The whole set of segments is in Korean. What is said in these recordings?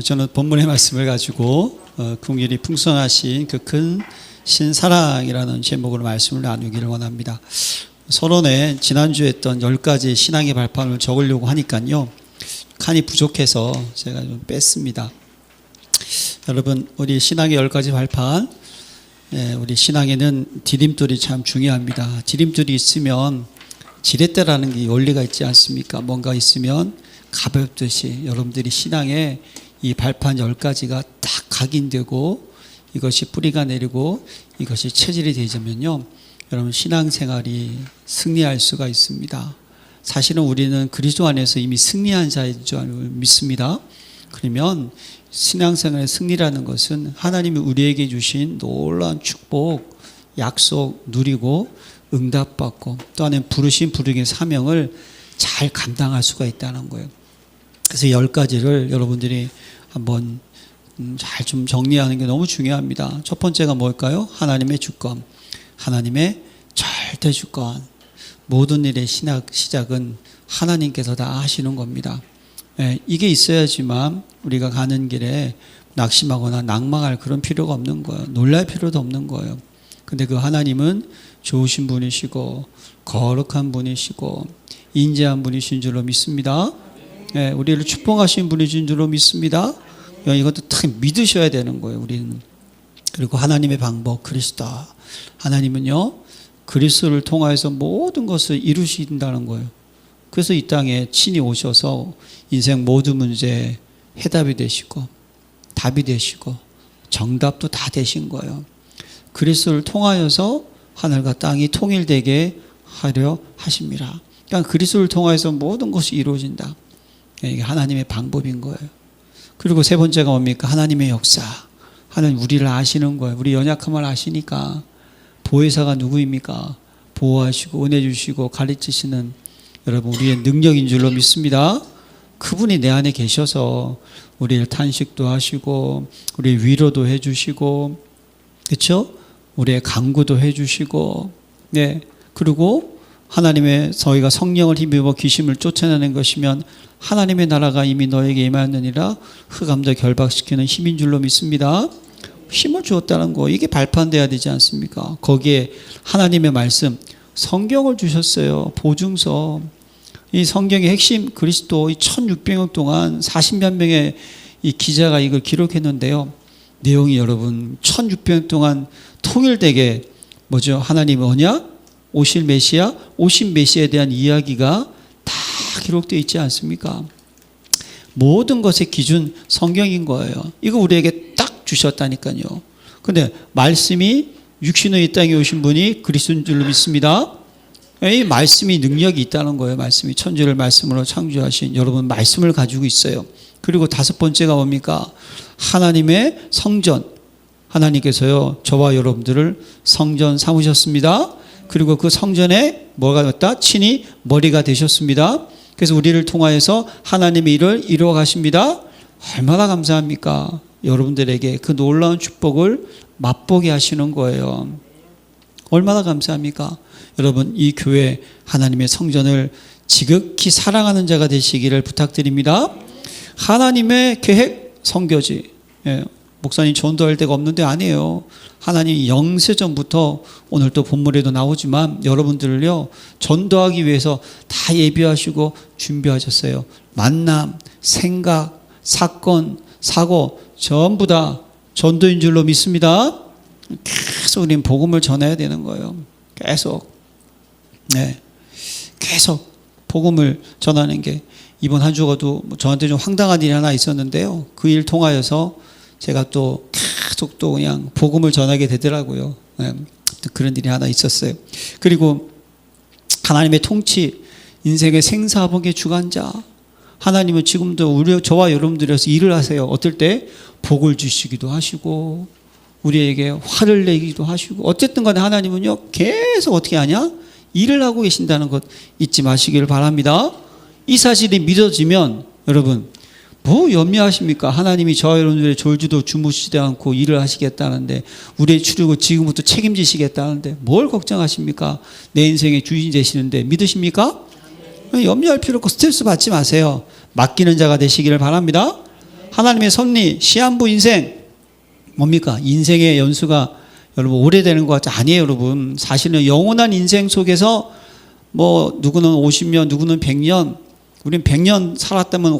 저는 본문의 말씀을 가지고 긍휼이 풍성하신 그 큰 신사랑이라는 제목으로 말씀을 나누기를 원합니다. 서론에 지난주에 했던 10가지 신앙의 발판을 적으려고 하니까요, 칸이 부족해서 제가 좀 뺐습니다. 여러분, 우리 신앙의 10가지 발판, 우리 신앙에는 디딤돌이 참 중요합니다. 디딤돌이 있으면 지렛대라는 게 원리가 있지 않습니까? 뭔가 있으면 가볍듯이 여러분들이 신앙에 이 발판 10가지가 딱 각인되고 이것이 뿌리가 내리고 이것이 체질이 되자면요, 여러분 신앙생활이 승리할 수가 있습니다. 사실은 우리는 그리스도 안에서 이미 승리한 자인 줄 믿습니다. 그러면 신앙생활의 승리라는 것은 하나님이 우리에게 주신 놀라운 축복, 약속 누리고 응답받고 또 하나님 부르신 부르기의 사명을 잘 감당할 수가 있다는 거예요. 그래서 10가지를 여러분들이 한번 잘 좀 정리하는 게 너무 중요합니다. 첫 번째가 뭘까요? 하나님의 주권, 하나님의 절대 주권. 모든 일의 시작은 하나님께서 다 하시는 겁니다. 이게 있어야지만 우리가 가는 길에 낙심하거나 낭망할 그런 필요가 없는 거예요. 놀랄 필요도 없는 거예요. 근데 그 하나님은 좋으신 분이시고 거룩한 분이시고 인자한 분이신 줄로 믿습니다. 우리를 축복하신 분이신 줄로 믿습니다. 이것도 딱 믿으셔야 되는 거예요, 우리는. 그리고 하나님의 방법, 그리스도. 하나님은요, 그리스도를 통하여서 모든 것을 이루신다는 거예요. 그래서 이 땅에 친히 오셔서 인생 모든 문제에 해답이 되시고 답이 되시고 정답도 다 되신 거예요. 그리스도를 통하여서 하늘과 땅이 통일되게 하려 하십니다. 그러니까 그리스도를 통하여서 모든 것이 이루어진다. 이게 하나님의 방법인 거예요. 그리고 세 번째가 뭡니까? 하나님의 역사. 하나님 우리를 아시는 거예요. 우리 연약함을 아시니까. 보혜사가 누구입니까? 보호하시고 은혜 주시고 가르치시는 여러분 우리의 능력인 줄로 믿습니다. 그분이 내 안에 계셔서 우리를 탄식도 하시고 우리 위로도 해주시고, 그렇죠? 우리의 강구도 해주시고, 그리고 하나님의 저희가 성령을 힘입어 귀신을 쫓아내는 것이면 하나님의 나라가 이미 너에게 임하느니라 흑암도 결박시키는 힘인 줄로 믿습니다. 힘을 주었다는 거, 이게 발판돼야 되지 않습니까? 거기에 하나님의 말씀, 성경을 주셨어요. 보증서. 이 성경의 핵심 그리스도 1600년 동안 40만 명의 이 기자가 이걸 기록했는데요. 내용이 여러분 1600년 동안 통일되게 뭐죠? 하나님의 언약, 오실 메시아, 오신 메시아에 대한 이야기가 다 기록되어 있지 않습니까? 모든 것의 기준 성경인 거예요. 이거 우리에게 딱 주셨다니까요. 근데 말씀이 육신의 이 땅에 오신 분이 그리스도인 줄로 믿습니다. 이 말씀이 능력이 있다는 거예요. 말씀이 천지를 말씀으로 창조하신 여러분 말씀을 가지고 있어요. 그리고 다섯 번째가 뭡니까? 하나님의 성전. 하나님께서요, 저와 여러분들을 성전 삼으셨습니다. 그리고 그 성전에 뭐가 됐다? 친히 머리가 되셨습니다. 그래서 우리를 통하여서 하나님의 일을 이루어 가십니다. 얼마나 감사합니까? 여러분들에게 그 놀라운 축복을 맛보게 하시는 거예요. 얼마나 감사합니까? 여러분, 이 교회 하나님의 성전을 지극히 사랑하는 자가 되시기를 부탁드립니다. 하나님의 계획, 성교지. 목사님 전도할 데가 없는데 아니에요. 하나님이 영세전부터 오늘 또 본문에도 나오지만 여러분들을요, 전도하기 위해서 다 예비하시고 준비하셨어요. 만남, 생각, 사건, 사고 전부 다 전도인 줄로 믿습니다. 계속 우리는 복음을 전해야 되는 거예요. 계속. 계속 복음을 전하는 게, 이번 한 주가도 저한테 좀 황당한 일이 하나 있었는데요. 그 일 통하여서 제가 또 계속 또 그냥 복음을 전하게 되더라고요. 그런 일이 하나 있었어요. 그리고 하나님의 통치, 인생의 생사복의 주관자. 하나님은 지금도 저와 여러분들에서 일을 하세요. 어떨 때 복을 주시기도 하시고 우리에게 화를 내기도 하시고, 어쨌든 간에 하나님은요, 계속 어떻게 하냐? 일을 하고 계신다는 것 잊지 마시기를 바랍니다. 이 사실이 믿어지면 여러분 뭐 염려하십니까? 하나님이 저와 여러분들의 졸지도 주무시지 않고 일을 하시겠다는데, 우리의 출입을 지금부터 책임지시겠다는데 뭘 걱정하십니까? 내 인생의 주인 되시는데 믿으십니까? 염려할 필요 없고 스트레스 받지 마세요. 맡기는 자가 되시기를 바랍니다. 하나님의 섭리, 시한부 인생 뭡니까? 인생의 연수가 여러분 오래되는 것 같지? 아니에요, 여러분. 사실은 영원한 인생 속에서 뭐 누구는 50년, 누구는 100년, 우린 100년 살았다면 와,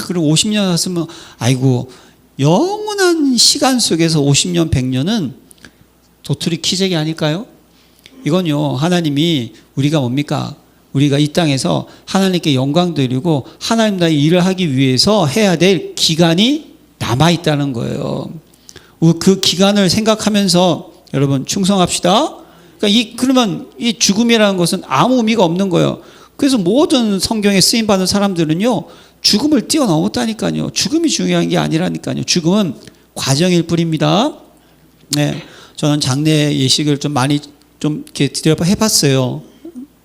그리고 50년 살았으면 아이고, 영원한 시간 속에서 50년, 100년은 도토리 키재기 아닐까요? 이건요, 하나님이 우리가 뭡니까? 우리가 이 땅에서 하나님께 영광 드리고 하나님 나라의 일을 하기 위해서 해야 될 기간이 남아있다는 거예요. 그 기간을 생각하면서 여러분 충성합시다. 그러면 이 죽음이라는 것은 아무 의미가 없는 거예요. 그래서 모든 성경에 쓰임받은 사람들은요, 죽음을 뛰어넘었다니까요. 죽음이 중요한 게 아니라니까요. 죽음은 과정일 뿐입니다. 네, 저는 장례 예식을 좀 많이 좀 이렇게 해봤어요.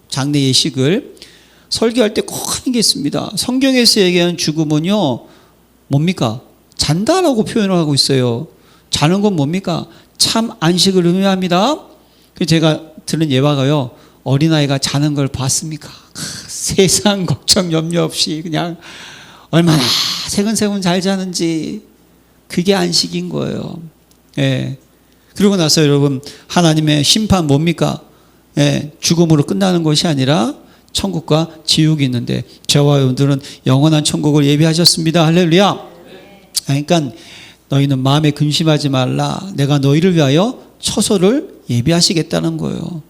장례 예식을 설교할 때 꼭 하는 게 있습니다. 성경에서 얘기하는 죽음은요, 뭡니까? 잔다라고 표현을 하고 있어요. 자는 건 뭡니까? 참 안식을 의미합니다. 제가 들은 예화가요, 어린아이가 자는 걸 봤습니까? 세상 걱정 염려 없이 그냥 얼마나 새근새근 잘 자는지, 그게 안식인 거예요. 예. 그러고 나서 여러분, 하나님의 심판 뭡니까? 예, 죽음으로 끝나는 것이 아니라 천국과 지옥이 있는데 저와 여러분들은 영원한 천국을 예비하셨습니다. 할렐루야. 그러니까 너희는 마음에 근심하지 말라. 내가 너희를 위하여 처소를 예비하시겠다는 거예요.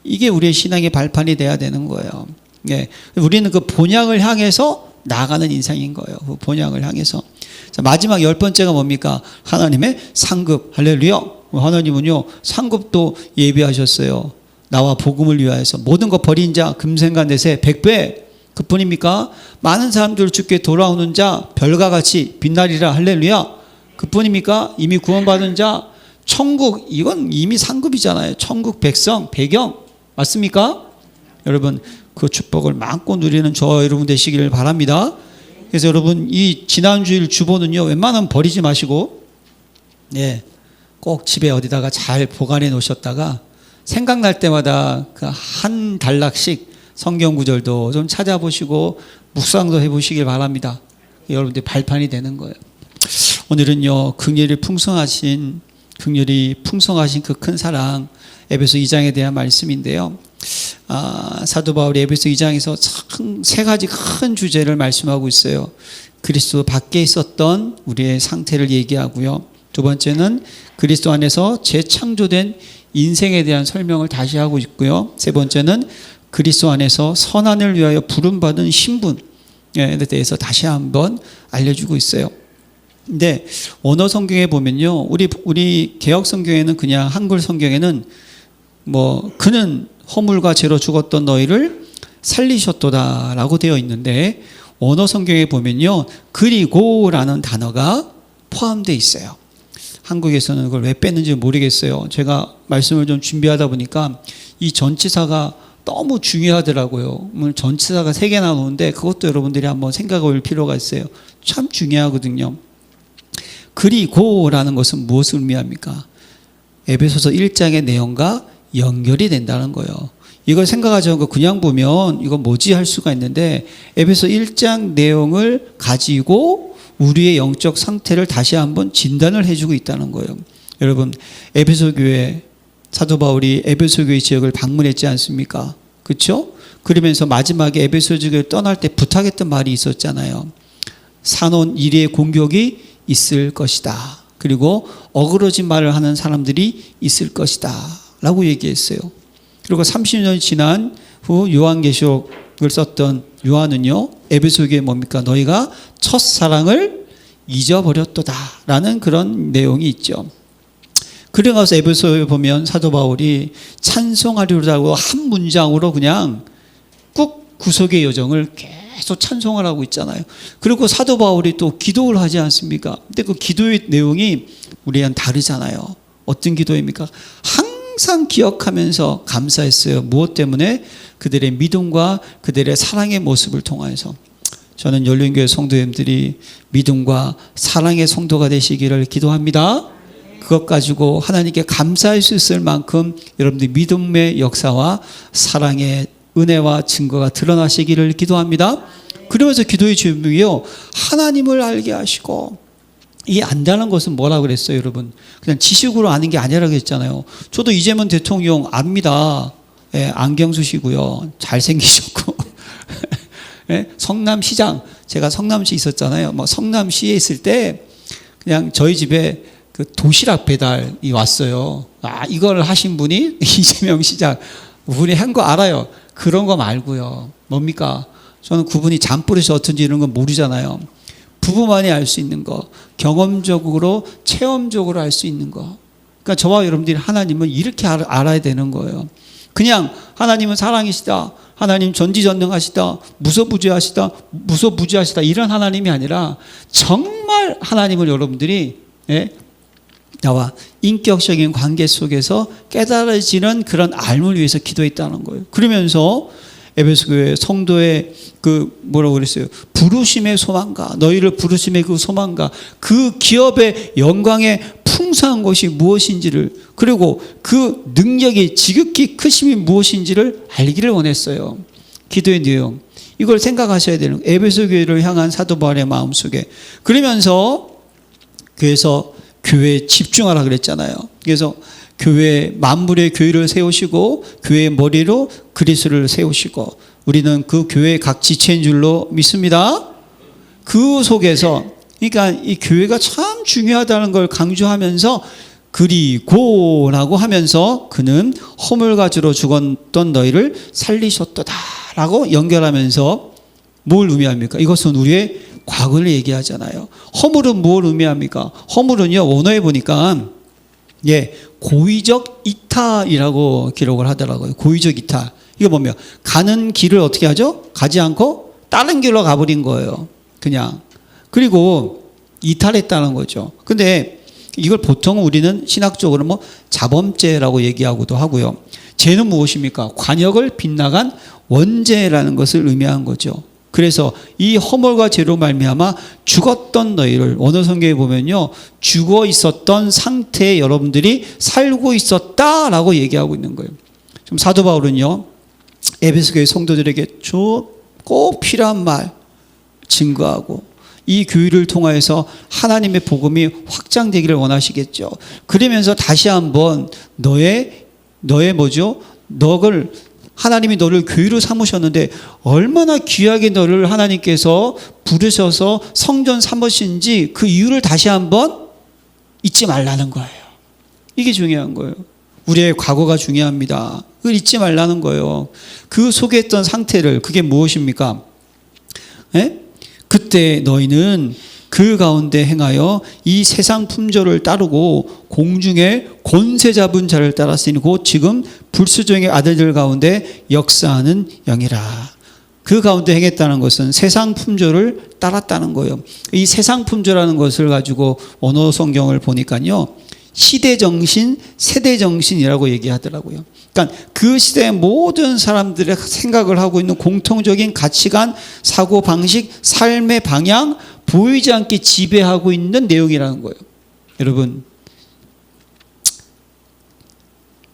이게 우리의 신앙의 발판이 돼야 되는 거예요. 예, 우리는 그 본향을 향해서 나아가는 인생인 거예요. 그 본향을 향해서. 자, 마지막 10번째가 뭡니까? 하나님의 상급. 할렐루야. 하나님은요, 상급도 예비하셨어요. 나와 복음을 위하여서 모든 것 버린 자 금생과 내세 100배, 그뿐입니까? 많은 사람들 주께 돌아오는 자 별과 같이 빛나리라. 할렐루야. 그뿐입니까? 이미 구원받은 자 천국, 이건 이미 상급이잖아요. 천국 백성 배경 맞습니까? 여러분, 그 축복을 마음껏 누리는 저 여러분 되시기를 바랍니다. 그래서 여러분, 이 지난주일 주보는요, 웬만하면 버리지 마시고, 예, 꼭 집에 어디다가 잘 보관해 놓으셨다가 생각날 때마다 그 한 단락씩 성경 구절도 좀 찾아보시고 묵상도 해보시길 바랍니다. 여러분들 발판이 되는 거예요. 오늘은요, 긍휼이 풍성하신 그 큰 사랑, 에베소 2장에 대한 말씀인데요. 사도 바울이 에베소 2장에서 참 세 가지 큰 주제를 말씀하고 있어요. 그리스도 밖에 있었던 우리의 상태를 얘기하고요. 두 번째는 그리스도 안에서 재창조된 인생에 대한 설명을 다시 하고 있고요. 세 번째는 그리스도 안에서 선한을 위하여 부름받은 신분에 대해서 다시 한번 알려주고 있어요. 근데 원어 성경에 보면요, 우리 개역 성경에는, 그냥 한글 성경에는 뭐 그는 허물과 죄로 죽었던 너희를 살리셨도다라고 되어 있는데, 원어 성경에 보면요, 그리고라는 단어가 포함되어 있어요. 한국에서는 그걸 왜 뺐는지 모르겠어요. 제가 말씀을 좀 준비하다 보니까 이 전치사가 너무 중요하더라고요. 오늘 전치사가 3개 나오는데 그것도 여러분들이 한번 생각해 볼 필요가 있어요. 참 중요하거든요. 그리고라는 것은 무엇을 의미합니까? 에베소서 1장의 내용과 연결이 된다는 거예요. 이걸 생각하지 않고 그냥 보면 이거 뭐지 할 수가 있는데, 에베소 1장 내용을 가지고 우리의 영적 상태를 다시 한번 진단을 해주고 있다는 거예요. 여러분, 에베소 교회, 사도 바울이 에베소 교회 지역을 방문했지 않습니까? 그렇죠? 그러면서 마지막에 에베소 지역을 떠날 때 부탁했던 말이 있었잖아요. 산온 이리의 공격이 있을 것이다. 그리고 어그러진 말을 하는 사람들이 있을 것이다 라고 얘기했어요. 그리고 30년이 지난 후 요한계시록을 썼던 요한은요, 에베소 교회에 뭡니까? 너희가 첫사랑을 잊어버렸도다 라는 그런 내용이 있죠. 그러고 나서 에베소에 보면 사도 바울이 찬송하리로라고 한 문장으로 그냥 꾹 구속의 여정을 계속 찬송을 하고 있잖아요. 그리고 사도 바울이 또 기도를 하지 않습니까? 근데 그 기도의 내용이 우리랑 다르잖아요. 어떤 기도입니까? 항상 기억하면서 감사했어요. 무엇 때문에? 그들의 믿음과 그들의 사랑의 모습을 통하여서. 저는 열린교회 성도님들이 믿음과 사랑의 성도가 되시기를 기도합니다. 그것 가지고 하나님께 감사할 수 있을 만큼 여러분들 믿음의 역사와 사랑의 은혜와 증거가 드러나시기를 기도합니다. 그러면서 기도의 제목이요, 하나님을 알게 하시고 이게 안다는 것은 뭐라고 그랬어요, 여러분? 그냥 지식으로 아는 게 아니라고 했잖아요. 저도 이재명 대통령 압니다. 예, 안경수시고요. 잘생기셨고. 예, 성남시장, 제가 성남시 있었잖아요. 뭐 성남시에 있을 때 그냥 저희 집에 그 도시락 배달이 왔어요. 아, 이걸 하신 분이 이재명 시장. 우리 한 거 알아요. 그런 거 말고요. 뭡니까? 저는 그분이 잠버릇이 어떤지 이런 건 모르잖아요. 부부만이 알 수 있는 거, 경험적으로, 체험적으로 알 수 있는 거. 그러니까 저와 여러분들이 하나님은 이렇게 알아야 되는 거예요. 그냥 하나님은 사랑이시다, 하나님 전지전능하시다, 무소부지하시다 이런 하나님이 아니라 정말 하나님을 여러분들이 나와 인격적인 관계 속에서 깨달아지는 그런 알을 위해서 기도했다는 거예요. 그러면서 에베소 교회 성도의 그 뭐라고 그랬어요? 부르심의 소망과 너희를 부르심의 그 소망과 그 기업의 영광의 풍성한 것이 무엇인지를, 그리고 그 능력이 지극히 크심이 무엇인지를 알기를 원했어요. 기도의 내용, 이걸 생각하셔야 되는 거예요. 에베소 교회를 향한 사도 바울의 마음속에. 그러면서 그래서 교회에 집중하라 그랬잖아요. 그래서 교회, 만물의 교회를 세우시고 교회의 머리로 그리스도를 세우시고 우리는 그 교회의 각 지체인 줄로 믿습니다. 그 속에서, 그러니까 이 교회가 참 중요하다는 걸 강조하면서 그리고라고 하면서 그는 허물가지로 죽었던 너희를 살리셨도다라고 연결하면서 뭘 의미합니까? 이것은 우리의 과거를 얘기하잖아요. 허물은 뭘 의미합니까? 허물은요, 원어에 보니까 고의적 이탈이라고 기록을 하더라고요. 고의적 이탈. 이거 보면 가는 길을 어떻게 하죠? 가지 않고 다른 길로 가버린 거예요. 그냥. 그리고 이탈했다는 거죠. 근데 이걸 보통 우리는 신학적으로 뭐 자범죄라고 얘기하고도 하고요. 죄는 무엇입니까? 관역을 빗나간 원죄라는 것을 의미한 거죠. 그래서 이 허물과 죄로 말미암아 죽었던 너희를, 원어 성경에 보면요, 죽어 있었던 상태에 여러분들이 살고 있었다라고 얘기하고 있는 거예요. 지금 사도 바울은요, 에베소 교회 성도들에게 꼭 필요한 말 증거하고 이 교회를 통하여서 하나님의 복음이 확장되기를 원하시겠죠. 그러면서 다시 한번 너의 뭐죠? 하나님이 너를 교회로 삼으셨는데 얼마나 귀하게 너를 하나님께서 부르셔서 성전 삼으신지 그 이유를 다시 한번 잊지 말라는 거예요. 이게 중요한 거예요. 우리의 과거가 중요합니다. 그걸 잊지 말라는 거예요. 그 속에 있던 상태를, 그게 무엇입니까? 그때 너희는 그 가운데 행하여 이 세상 품절을 따르고 공중에 권세 잡은 자를 따랐으니 곧 지금 불수종의 아들들 가운데 역사하는 영이라. 그 가운데 행했다는 것은 세상 품절을 따랐다는 거예요. 이 세상 품절이라는 것을 가지고 언어 성경을 보니까요, 시대정신, 세대정신이라고 얘기하더라고요. 그러니까 그 시대의 모든 사람들의 생각을 하고 있는 공통적인 가치관, 사고방식, 삶의 방향, 보이지 않게 지배하고 있는 내용이라는 거예요. 여러분,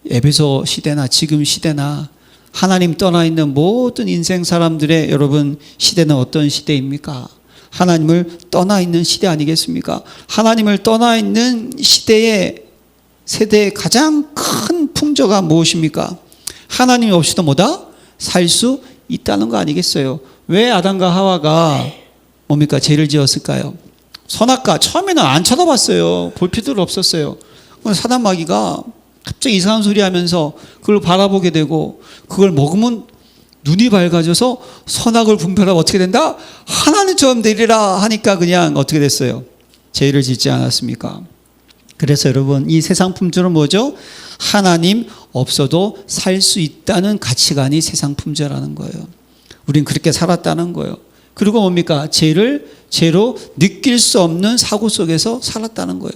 에베소 시대나 지금 시대나 하나님 떠나 있는 모든 인생 사람들의 여러분 시대는 어떤 시대입니까? 하나님을 떠나 있는 시대 아니겠습니까? 하나님을 떠나 있는 시대의 세대의 가장 큰 풍조가 무엇입니까? 하나님이 없이도 뭐다? 살 수 있다는 거 아니겠어요? 왜 아담과 하와가 뭡니까? 죄를 지었을까요? 선악과 처음에는 안 쳐다봤어요. 볼 필요도 없었어요. 사단 마귀가 갑자기 이상한 소리 하면서 그걸 바라보게 되고, 그걸 먹으면 눈이 밝아져서 선악을 분별하고 어떻게 된다? 하나님처럼 되리라 하니까 그냥 어떻게 됐어요? 죄를 짓지 않았습니까? 그래서 여러분, 이 세상 품절은 뭐죠? 하나님 없어도 살 수 있다는 가치관이 세상 품절하는 거예요. 우린 그렇게 살았다는 거예요. 그리고 뭡니까? 죄로 느낄 수 없는 사고 속에서 살았다는 거예요.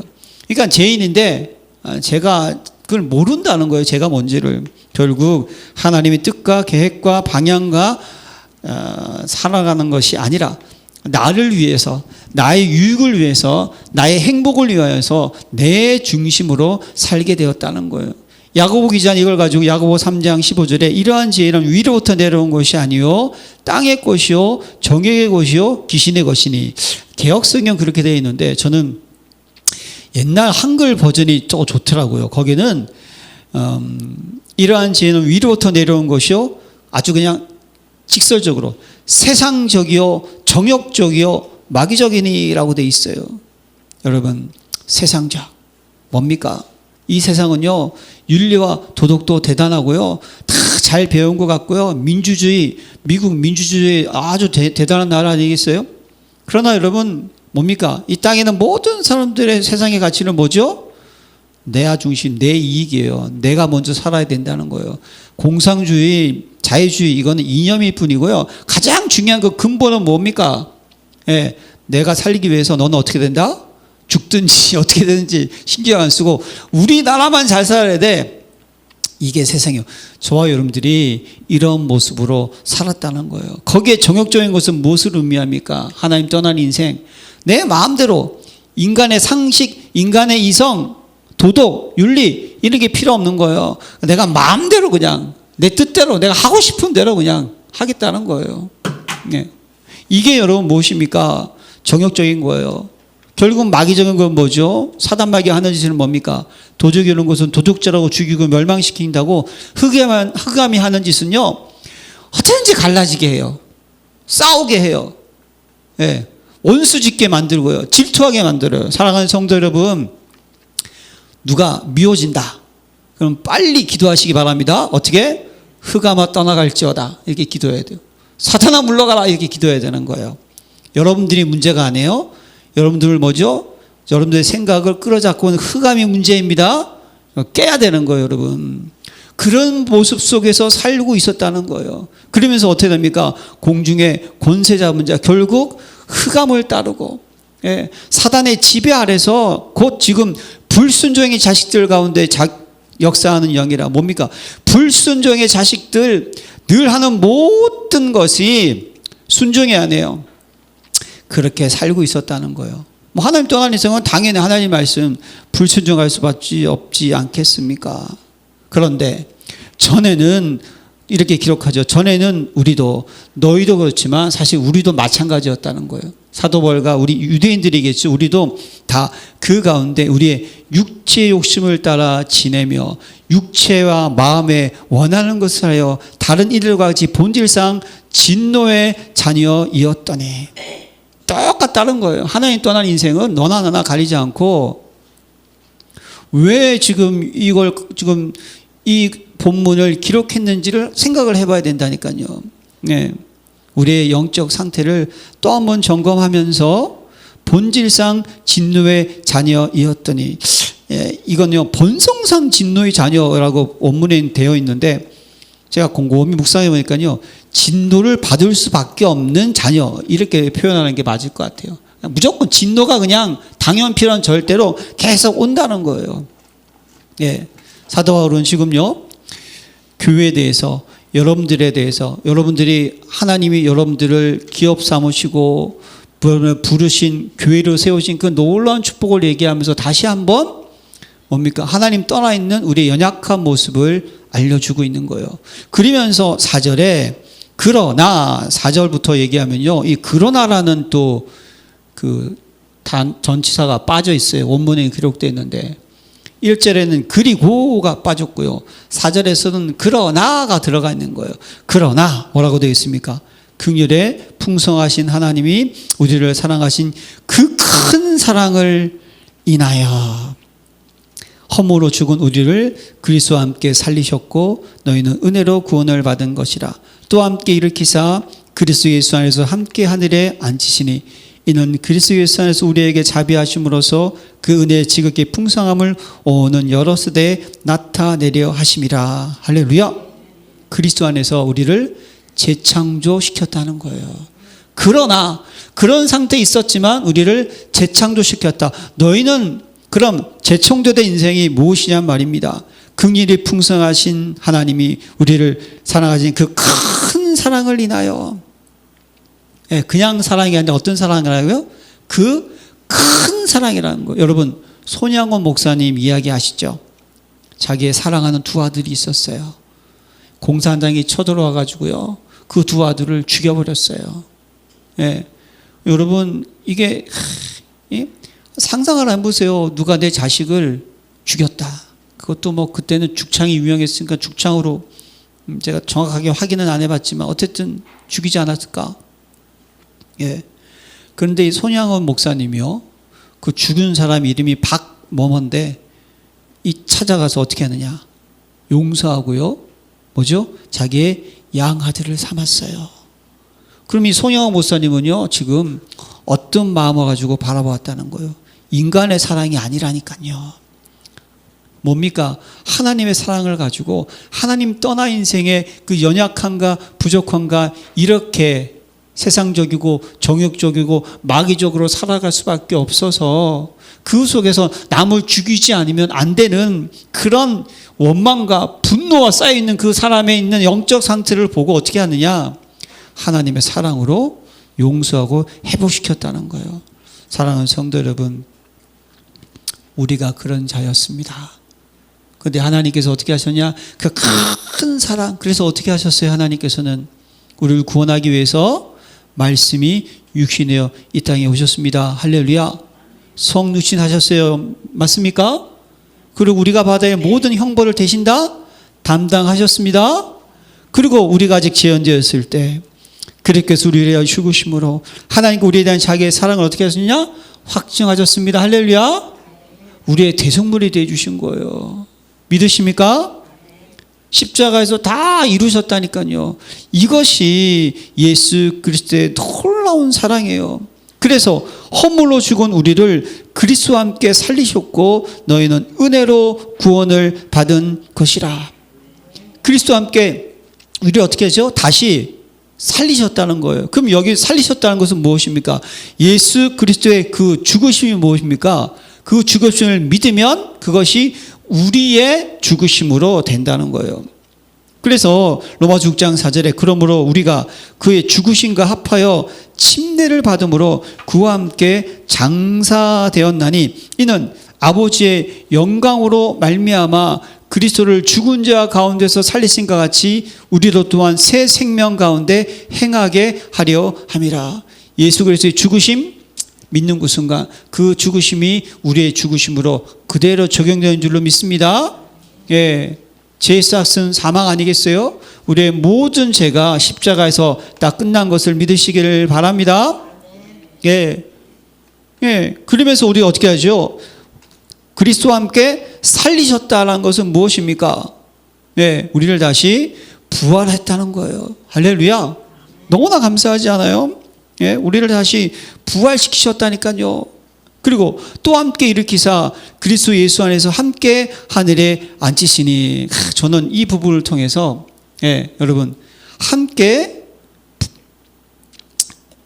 그러니까 죄인인데 제가 그걸 모른다는 거예요. 제가 뭔지를. 결국 하나님의 뜻과 계획과 방향과 살아가는 것이 아니라 나를 위해서, 나의 유익을 위해서, 나의 행복을 위하여서 내 중심으로 살게 되었다는 거예요. 야고보 기자는 이걸 가지고 야고보 3장 15절에 이러한 지혜는 위로부터 내려온 것이 아니요 땅의 것이요 정욕의 것이요 귀신의 것이니. 개혁성경 그렇게 되어 있는데 저는 옛날 한글 버전이 또 좋더라고요. 거기는 이러한 지혜는 위로부터 내려온 것이요 아주 그냥 직설적으로 세상적이요 정욕적이요 마귀적이니라고 돼 있어요. 여러분, 세상적 뭡니까? 이 세상은요 윤리와 도덕도 대단하고요 다 잘 배운 것 같고요 민주주의, 미국 민주주의 아주 대단한 나라 아니겠어요? 그러나 여러분 뭡니까? 이 땅에 있는 모든 사람들의 세상의 가치는 뭐죠? 내가 중심, 내 이익이에요. 내가 먼저 살아야 된다는 거예요. 공상주의, 자유주의 이거는 이념일 뿐이고요. 가장 중요한 그 근본은 뭡니까? 예, 내가 살기 위해서 너는 어떻게 된다? 죽든지 어떻게 되든지 신경 안 쓰고 우리나라만 잘 살아야 돼. 이게 세상이에요. 저와 여러분들이 이런 모습으로 살았다는 거예요. 거기에 정욕적인 것은 무엇을 의미합니까? 하나님 떠난 인생. 내 마음대로 인간의 상식, 인간의 이성, 도덕, 윤리 이런 게 필요 없는 거예요. 내가 마음대로 그냥 내 뜻대로 내가 하고 싶은 대로 그냥 하겠다는 거예요. 네. 이게 여러분 무엇입니까? 정욕적인 거예요. 결국 마귀적인 건 뭐죠? 사단 마귀가 하는 짓은 뭡니까? 도적이 이런 것은 도둑질하고 죽이고 멸망시킨다고 흑암이 하는 짓은요 어쩐지 갈라지게 해요. 싸우게 해요. 예. 원수짓게 만들고요. 질투하게 만들어요. 사랑하는 성도 여러분, 누가 미워진다 그럼 빨리 기도하시기 바랍니다. 어떻게? 흑암아 떠나갈지어다 이렇게 기도해야 돼요. 사탄아 물러가라 이렇게 기도해야 되는 거예요. 여러분들이 문제가 아니에요. 여러분들 뭐죠? 여러분들의 생각을 끌어잡고 흑암이 문제입니다. 깨야 되는 거예요, 여러분. 그런 모습 속에서 살고 있었다는 거예요. 그러면서 어떻게 됩니까? 공중의 권세 잡은 자 결국 흑암을 따르고 사단의 지배 아래서 곧 지금 불순종의 자식들 가운데 역사하는 영이라 뭡니까? 불순종의 자식들 늘 하는 모든 것이 순종이 아니에요. 그렇게 살고 있었다는 거예요. 뭐 하나님 떠난 인생은 당연히 하나님 말씀 불순종할 수밖에 없지 않겠습니까? 그런데 전에는 이렇게 기록하죠. 전에는 우리도 너희도 그렇지만 사실 우리도 마찬가지였다는 거예요. 사도 바울과 우리 유대인들이겠죠. 우리도 다 그 가운데 우리의 육체의 욕심을 따라 지내며 육체와 마음에 원하는 것을 하여 다른 이들과 같이 본질상 진노의 자녀이었더니 똑같다는 거예요. 하나님 떠난 인생은 너나 나나 가리지 않고 왜 지금 이걸 지금 이 본문을 기록했는지를 생각을 해봐야 된다니까요. 네. 우리의 영적 상태를 또 한 번 점검하면서 본질상 진노의 자녀이었더니 이건요 본성상 진노의 자녀라고 원문에 되어 있는데 제가 곰곰이 묵상해 보니까요 진노를 받을 수밖에 없는 자녀 이렇게 표현하는 게 맞을 것 같아요. 무조건 진노가 그냥 당연필연 절대로 계속 온다는 거예요. 예, 사도 바울은 지금요 교회에 대해서 여러분들에 대해서 여러분들이 하나님이 여러분들을 기업 삼으시고 부르신 교회로 세우신 그 놀라운 축복을 얘기하면서 다시 한번 뭡니까? 하나님 떠나 있는 우리의 연약한 모습을 알려주고 있는 거예요. 그러면서 4절에 그러나 4절부터 얘기하면요. 이 그러나라는 또 그 전치사가 빠져 있어요. 원문에 기록되어 있는데 1절에는 그리고가 빠졌고요. 4절에서는 그러나가 들어가 있는 거예요. 그러나 뭐라고 되어 있습니까? 긍휼에 풍성하신 하나님이 우리를 사랑하신 그 큰 사랑을 인하여 허물로 죽은 우리를 그리스도와 함께 살리셨고 너희는 은혜로 구원을 받은 것이라. 또 함께 일으키사 그리스도 예수 안에서 함께 하늘에 앉히시니 이는 그리스도 예수 안에서 우리에게 자비하심으로써 그 은혜의 지극히 풍성함을 오는 여러 세대에 나타내려 하심이라. 할렐루야. 그리스도 안에서 우리를 재창조시켰다는 거예요. 그러나 그런 상태에 있었지만 우리를 재창조시켰다. 너희는 그럼 재창조된 인생이 무엇이냐 말입니다. 긍휼이 풍성하신 하나님이 우리를 사랑하신 그 큰 사랑을 인하여 그냥 사랑이 아니라 어떤 사랑이라고요? 그 큰 사랑이라는 거예요. 여러분 손양원 목사님 이야기하시죠. 자기의 사랑하는 두 아들이 있었어요. 공산당이 쳐들어와 가지고요. 그 두 아들을 죽여버렸어요. 예. 여러분 이게 상상을 해보세요. 누가 내 자식을 죽였다. 그것도 뭐 그때는 죽창이 유명했으니까 죽창으로, 제가 정확하게 확인은 안 해봤지만 어쨌든 죽이지 않았을까? 예. 그런데 이 손양원 목사님이요, 그 죽은 사람 이름이 박뭐뭔데, 이 찾아가서 어떻게 하느냐? 용서하고요, 뭐죠? 자기의 양아들을 삼았어요. 그럼 이 손양원 목사님은요, 지금 어떤 마음을 가지고 바라보았다는 거예요? 인간의 사랑이 아니라니까요. 뭡니까? 하나님의 사랑을 가지고 하나님 떠나 인생의 그 연약함과 부족함과 이렇게 세상적이고 정욕적이고 마귀적으로 살아갈 수밖에 없어서 그 속에서 남을 죽이지 않으면 안 되는 그런 원망과 분노가 쌓여있는 그 사람에 있는 영적 상태를 보고 어떻게 하느냐? 하나님의 사랑으로 용서하고 회복시켰다는 거예요. 사랑하는 성도 여러분, 우리가 그런 자였습니다. 그런데 하나님께서 어떻게 하셨냐? 그 큰 사랑, 그래서 어떻게 하셨어요? 하나님께서는 우리를 구원하기 위해서 말씀이 육신되어 이 땅에 오셨습니다. 할렐루야. 성육신하셨어요. 맞습니까? 그리고 우리가 받아야 모든 형벌을 대신 다 담당하셨습니다. 그리고 우리가 아직 재현되었을 때 그리스도께서 우리를 위하여 죽으심으로 하나님께 우리에 대한 자기의 사랑을 어떻게 하셨냐? 확증하셨습니다. 할렐루야. 우리의 대속물이 되어 주신 거예요. 믿으십니까? 십자가에서 다 이루셨다니까요. 이것이 예수 그리스도의 놀라운 사랑이에요. 그래서 허물로 죽은 우리를 그리스도와 함께 살리셨고 너희는 은혜로 구원을 받은 것이라. 그리스도와 함께 우리를 어떻게 하죠? 다시 살리셨다는 거예요. 그럼 여기 살리셨다는 것은 무엇입니까? 예수 그리스도의 그 죽으심이 무엇입니까? 그 죽으심을 믿으면 그것이 우리의 죽으심으로 된다는 거예요. 그래서 로마서 6장 4절에 그러므로 우리가 그의 죽으심과 합하여 침례를 받음으로 그와 함께 장사되었나니 이는 아버지의 영광으로 말미암아 그리스도를 죽은 자 가운데서 살리신과 같이 우리도 또한 새 생명 가운데 행하게 하려 함이라. 예수 그리스도의 죽으심 믿는 그 순간 그 죽으심이 우리의 죽으심으로 그대로 적용되는 줄로 믿습니다. 예, 죄의 삭은 사망 아니겠어요? 우리의 모든 죄가 십자가에서 다 끝난 것을 믿으시기를 바랍니다. 예, 예. 그러면서 우리가 어떻게 하죠? 그리스도와 함께 살리셨다는 것은 무엇입니까? 예, 우리를 다시 부활했다는 거예요. 할렐루야. 너무나 감사하지 않아요? 예, 우리를 다시 부활시키셨다니까요. 그리고 또 함께 일으키사 그리스도 예수 안에서 함께 하늘에 앉히시니, 저는 이 부분을 통해서 여러분 함께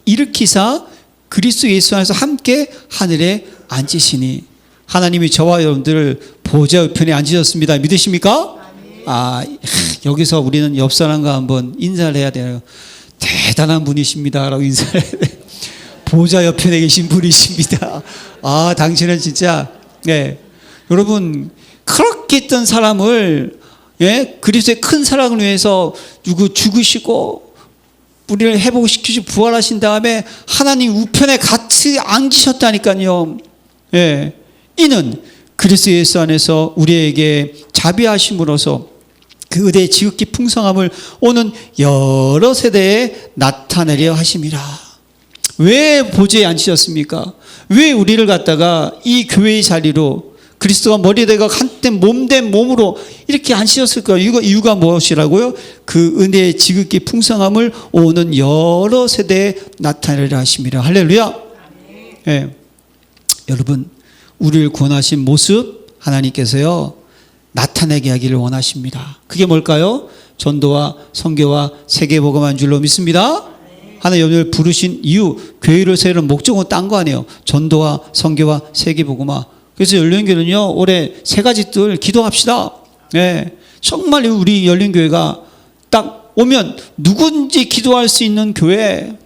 일으키사 그리스도 예수 안에서 함께 하늘에 앉히시니, 하나님이 저와 여러분들을 보좌 우편에 앉으셨습니다. 믿으십니까? 여기서 우리는 옆 사람과 한번 인사를 해야 돼요. 대단한 분이십니다 라고 인사를 해야 돼요. 보좌 옆에 계신 분이십니다. 당신은 진짜, 여러분, 그렇게 있던 사람을, 그리스도의 큰 사랑을 위해서 죽으시고, 우리를 회복시키시고 부활하신 다음에 하나님 우편에 같이 앉으셨다니까요. 이는 그리스도 예수 안에서 우리에게 자비하심으로써 그 의대의 지극히 풍성함을 오는 여러 세대에 나타내려 하심이라. 왜 보좌에 앉으셨습니까? 왜 우리를 갖다가 이 교회의 자리로 그리스도가 머리 되고 한때 몸된 몸으로 이렇게 앉으셨을까요? 이유가 무엇이라고요? 그 은혜의 지극히 풍성함을 오는 여러 세대에 나타내려 하심이라. 할렐루야. 여러분, 우리를 구원하신 모습 하나님께서요 나타내게 하기를 원하십니다. 그게 뭘까요? 전도와 선교와 세계복음한 줄로 믿습니다. 하나님 여러분을 부르신 이유, 교회를 세우는 목적은 딴 거 아니에요. 전도와 선교와 세계복음화. 그래서 열린교회는요 올해 세 가지 뜰 기도합시다. 정말 우리 열린교회가 딱 오면 누군지 기도할 수 있는 교회,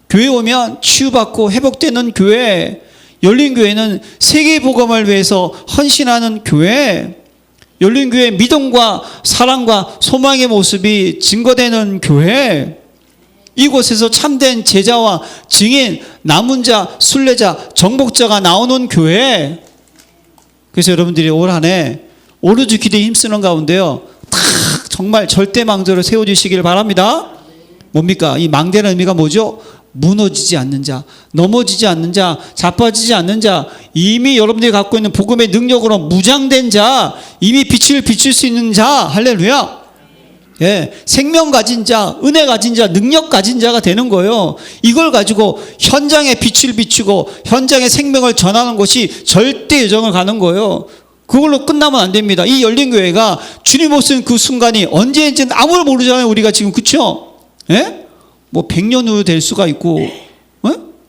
교회 오면 치유받고 회복되는 교회, 열린교회는 세계복음을 위해서 헌신하는 교회, 열린교회의 믿음과 사랑과 소망의 모습이 증거되는 교회, 이곳에서 참된 제자와 증인, 남은 자, 순례자, 정복자가 나오는 교회. 그래서 여러분들이 올 한 해 오로지 기도에 힘쓰는 가운데요, 딱 정말 절대 망대로 세워주시길 바랍니다. 뭡니까? 이 망대는 의미가 뭐죠? 무너지지 않는 자, 넘어지지 않는 자, 자빠지지 않는 자, 이미 여러분들이 갖고 있는 복음의 능력으로 무장된 자, 이미 빛을 비출 수 있는 자, 할렐루야. 예, 생명 가진 자, 은혜 가진 자, 능력 가진 자가 되는 거예요. 이걸 가지고 현장에 빛을 비추고 현장에 생명을 전하는 것이 절대 여정을 가는 거예요. 그걸로 끝나면 안 됩니다. 이 열린 교회가 주님 오신 그 순간이 언제인지는 아무도 모르잖아요. 우리가 지금, 그렇죠? 예? 뭐 100년 후 될 수가 있고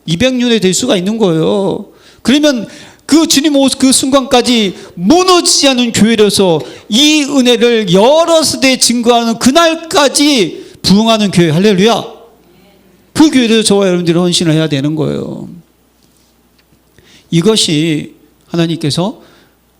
200년에 될 수가 있는 거예요. 그러면 그 주님 오신 그 순간까지 무너지지 않은 교회로서 이 은혜를 여러 세대에 증거하는 그날까지 부흥하는 교회, 할렐루야. 그 교회에서 저와 여러분들이 헌신을 해야 되는 거예요. 이것이 하나님께서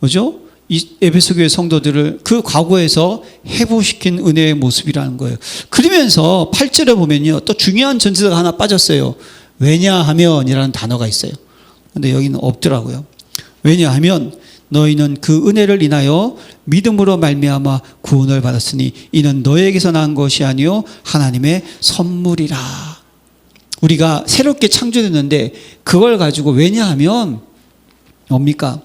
뭐죠? 이 에베소 교회 성도들을 그 과거에서 회복시킨 은혜의 모습이라는 거예요. 그러면서 8절에 보면요, 또 중요한 전제가 하나 빠졌어요. 왜냐하면이라는 단어가 있어요. 근데 여기는 없더라고요. 왜냐하면 너희는 그 은혜를 인하여 믿음으로 말미암아 구원을 받았으니 이는 너에게서 난 것이 아니요 하나님의 선물이라. 우리가 새롭게 창조됐는데 그걸 가지고 왜냐하면 뭡니까?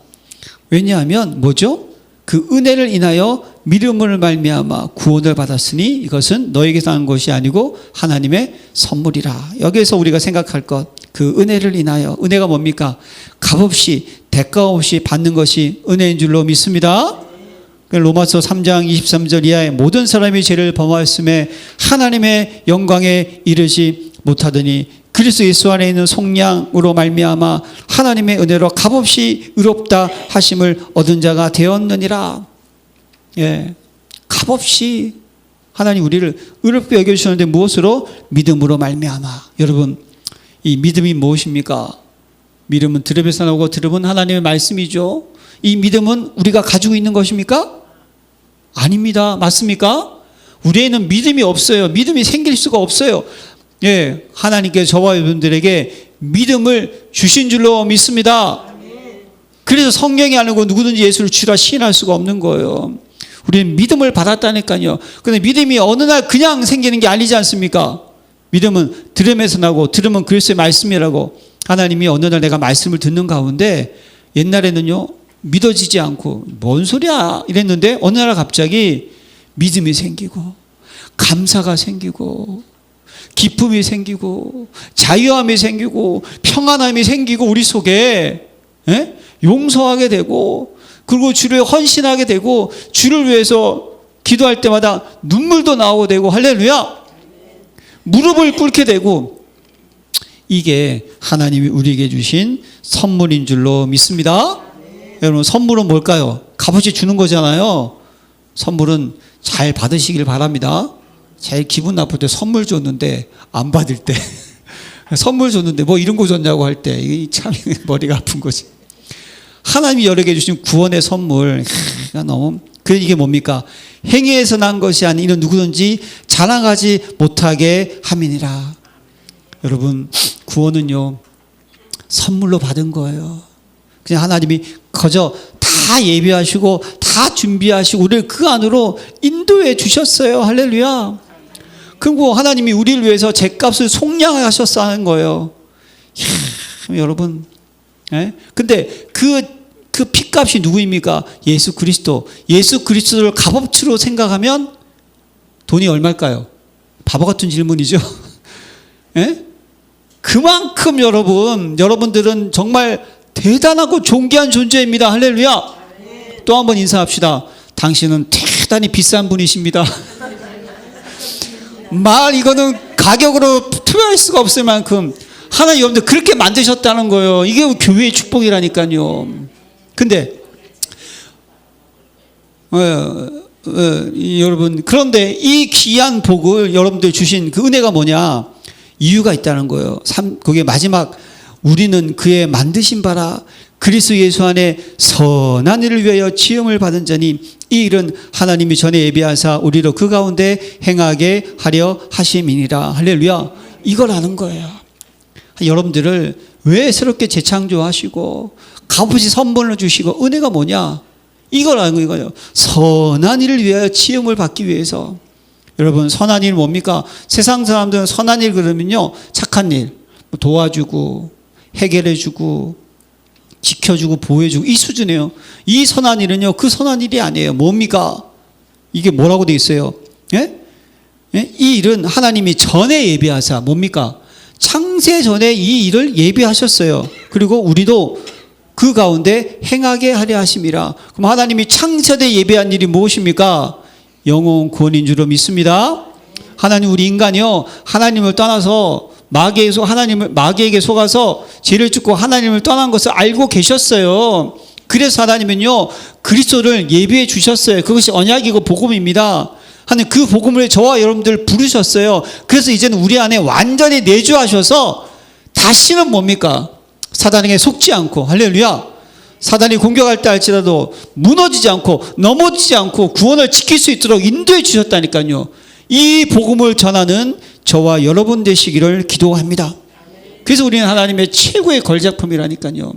왜냐하면 뭐죠? 그 은혜를 인하여 믿음을 말미암아 구원을 받았으니 이것은 너에게서 난 것이 아니고 하나님의 선물이라. 여기에서 우리가 생각할 것, 그 은혜를 인하여, 은혜가 뭡니까? 값없이, 대가 없이 받는 것이 은혜인 줄로 믿습니다. 로마서 3장 23절 이하에 모든 사람이 죄를 범하였음에 하나님의 영광에 이르지 못하더니 그리스도 예수 안에 있는 속량으로 말미암아 하나님의 은혜로 값없이 의롭다 하심을 얻은 자가 되었느니라. 예, 값없이 하나님 우리를 의롭게 여겨주셨는데 무엇으로? 믿음으로 말미암아. 여러분, 이 믿음이 무엇입니까? 믿음은 들음에서 나오고 들음은 하나님의 말씀이죠. 이 믿음은 우리가 가지고 있는 것입니까? 아닙니다. 맞습니까? 우리에는 믿음이 없어요. 믿음이 생길 수가 없어요. 예, 하나님께 저와 여러분들에게 믿음을 주신 줄로 믿습니다. 그래서 성경이 아니고 누구든지 예수를 주라 시인할 수가 없는 거예요. 우리는 믿음을 받았다니까요. 근데 믿음이 어느 날 그냥 생기는 게 아니지 않습니까? 믿음은 들음에서 나고 들음은 그리스도의 말씀이라고. 하나님이 어느 날 내가 말씀을 듣는 가운데 옛날에는요 믿어지지 않고 뭔 소리야 이랬는데 어느 날 갑자기 믿음이 생기고 감사가 생기고 기쁨이 생기고 자유함이 생기고 평안함이 생기고 우리 속에 용서하게 되고 그리고 주를 헌신하게 되고 주를 위해서 기도할 때마다 눈물도 나오게 되고 할렐루야 무릎을 꿇게 되고 이게 하나님이 우리에게 주신 선물인 줄로 믿습니다. 여러분 선물은 뭘까요? 값없이 주는 거잖아요. 선물은 잘 받으시길 바랍니다. 제일 기분 나쁠 때 선물 줬는데 안 받을 때 선물 줬는데 뭐 이런 거 줬냐고 할 때 참 머리가 아픈 거지. 하나님이 여러 개 주신 구원의 선물 너무 이게 뭡니까? 행위에서 난 것이 아닌 이는 누구든지 자랑하지 못하게 함이니라. 여러분 구원은요 선물로 받은 거예요. 그냥 하나님이 거저 다 예비하시고 다 준비하시고 우리를 그 안으로 인도해 주셨어요. 할렐루야. 그리고 하나님이 우리를 위해서 죗값을 속량하셨다는 거예요. 이야, 여러분 근데 그 핏값이 누구입니까? 예수 그리스도. 예수 그리스도를 값어치로 생각하면 돈이 얼마일까요? 바보 같은 질문이죠. 그만큼 여러분들은 정말 대단하고 존귀한 존재입니다. 할렐루야. 또 한번 인사합시다. 당신은 대단히 비싼 분이십니다. 이거는 가격으로 투여할 수가 없을 만큼 하나님 여러분들 그렇게 만드셨다는 거예요. 이게 교회의 축복이라니까요. 근데 여러분 그런데 이 귀한 복을 여러분들 주신 그 은혜가 뭐냐? 이유가 있다는 거예요. 그게 마지막 우리는 그의 만드신 바라 그리스도 예수 안에 선한 일을 위하여 지음을 받은 자니 이 일은 하나님이 전에 예비하사 우리로 그 가운데 행하게 하려 하심이니라. 할렐루야. 이걸 아는 거예요. 여러분들을 왜 새롭게 재창조하시고 값없이 선물을 주시고 은혜가 뭐냐? 이걸 알고 이거예요. 선한 일을 위하여 치움을 받기 위해서. 여러분, 선한 일 뭡니까? 세상 사람들은 선한 일 그러면요, 착한 일, 도와주고 해결해주고 지켜주고 보호해주고 이 수준이에요. 이 선한 일은요, 그 선한 일이 아니에요. 뭡니까? 이게 뭐라고 돼 있어요? 예? 예? 이 일은 하나님이 전에 예비하사 뭡니까? 창세 전에 이 일을 예비하셨어요. 그리고 우리도 그 가운데 행하게 하려 하심이라. 그럼 하나님이 창세 때 예비한 일이 무엇입니까? 영혼 구원인 줄로 믿습니다. 하나님, 우리 인간이요, 하나님을 떠나서 마귀에게 속아서 죄를 짓고 하나님을 떠난 것을 알고 계셨어요. 그래서 하나님은요, 그리스도를 예비해 주셨어요. 그것이 언약이고 복음입니다. 하나님, 그 복음을 저와 여러분들 부르셨어요. 그래서 이제는 우리 안에 완전히 내주하셔서 다시는 뭡니까? 사단에게 속지 않고, 할렐루야, 사단이 공격할 때 할지라도 무너지지 않고 넘어지지 않고 구원을 지킬 수 있도록 인도해 주셨다니까요. 이 복음을 전하는 저와 여러분 되시기를 기도합니다. 그래서 우리는 하나님의 최고의 걸작품이라니까요.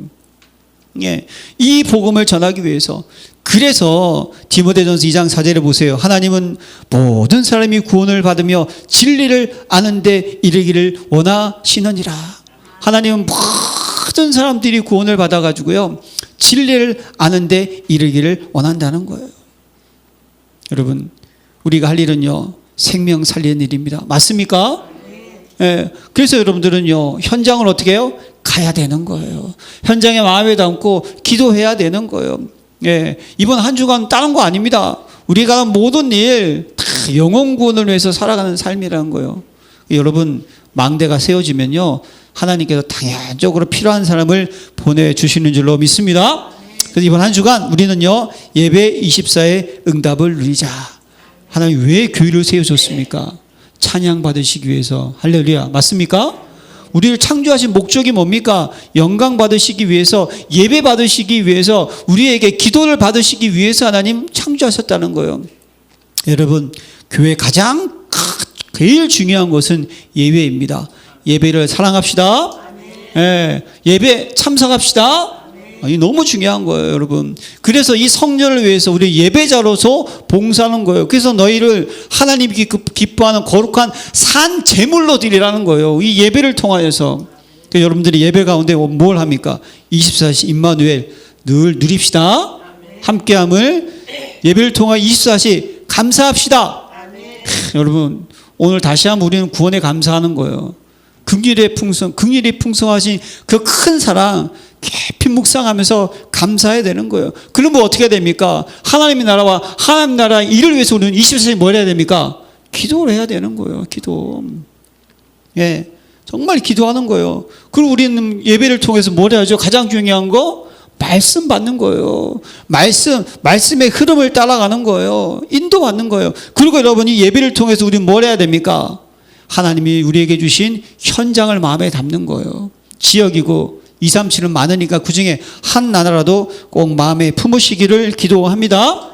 예, 이 복음을 전하기 위해서. 그래서 디모데전서 2장 4절에 보세요. 하나님은 모든 사람이 구원을 받으며 진리를 아는 데 이르기를 원하시느니라. 하나님은 모든 사람들이 구원을 받아가지고요, 진리를 아는 데 이르기를 원한다는 거예요. 여러분, 우리가 할 일은요, 생명 살리는 일입니다. 맞습니까? 예, 그래서 여러분들은요, 현장을 어떻게 해요? 가야 되는 거예요. 현장에 마음에 담고 기도해야 되는 거예요. 예, 이번 한 주간 다른 거 아닙니다. 우리가 하는 모든 일 다 영혼 구원을 위해서 살아가는 삶이라는 거예요. 여러분, 망대가 세워지면요, 하나님께서 당연적으로 필요한 사람을 보내주시는 줄로 믿습니다. 그래서 이번 한 주간 우리는요, 예배 24의 응답을 누리자. 하나님 왜 교회를 세우셨습니까? 찬양 받으시기 위해서. 할렐루야, 맞습니까? 우리를 창조하신 목적이 뭡니까? 영광 받으시기 위해서, 예배 받으시기 위해서, 우리에게 기도를 받으시기 위해서 하나님 창조하셨다는 거예요. 여러분, 교회 가장 제일 중요한 것은 예배입니다. 예배를 사랑합시다. 예, 예배 참석합시다. 이 너무 중요한 거예요, 여러분. 그래서 이 성전을 위해서 우리 예배자로서 봉사하는 거예요. 그래서 너희를 하나님이 기뻐하는 거룩한 산 제물로 드리라는 거예요. 이 예배를 통하여서. 그러니까 여러분들이 예배 가운데 뭘 합니까? 24시 임마누엘 늘 누립시다. 함께함을 예배를 통해 24시 감사합시다. 여러분, 오늘 다시 한번 우리는 구원에 감사하는 거예요. 긍휼이 풍성하신 그 큰 사랑 깊이 묵상하면서 감사해야 되는 거예요. 그러면 어떻게 됩니까? 하나님의 나라와 하나님 나라 일을 위해서 우리는 24시간 뭘 해야 됩니까? 기도를 해야 되는 거예요. 기도. 예, 정말 기도하는 거예요. 그리고 우리는 예배를 통해서 뭘 해야죠? 가장 중요한 거 말씀 받는 거예요. 말씀의 흐름을 따라가는 거예요. 인도받는 거예요. 그리고 여러분이 예배를 통해서 우리는 뭘 해야 됩니까? 하나님이 우리에게 주신 현장을 마음에 담는 거예요. 지역이고 237은 많으니까 그중에 한 나라라도 꼭 마음에 품으시기를 기도합니다.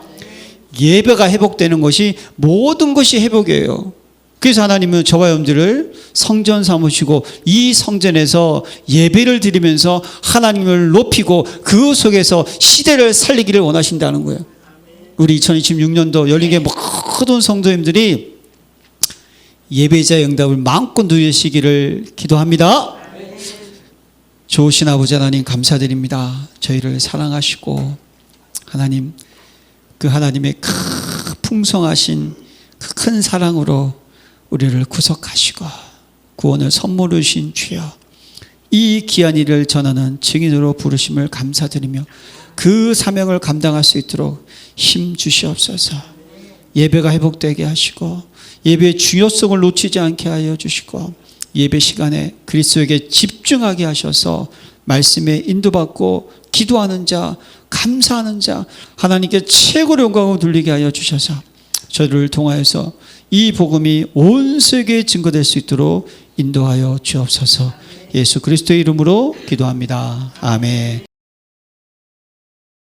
예배가 회복되는 것이 모든 것이 회복이에요. 그래서 하나님은 저와 여러분들을 성전 삼으시고 이 성전에서 예배를 드리면서 하나님을 높이고 그 속에서 시대를 살리기를 원하신다는 거예요. 우리 2026년도 열린교회 모든 성도님들이 예배자의 응답을 마음껏 누리시기를 기도합니다. 좋으신 아버지 하나님 감사드립니다. 저희를 사랑하시고 하나님, 그 하나님의 풍성하신 그 큰 사랑으로 우리를 구속하시고 구원을 선물로 주신 주여, 이 귀한 일을 전하는 증인으로 부르심을 감사드리며 그 사명을 감당할 수 있도록 힘 주시옵소서. 예배가 회복되게 하시고 예배의 중요성을 놓치지 않게 하여 주시고 예배 시간에 그리스도에게 집중하게 하셔서 말씀에 인도받고 기도하는 자, 감사하는 자, 하나님께 최고의 영광을 돌리게 하여 주셔서 저희를 통하여서 이 복음이 온 세계에 증거될 수 있도록 인도하여 주옵소서. 예수 그리스도의 이름으로 기도합니다. 아멘.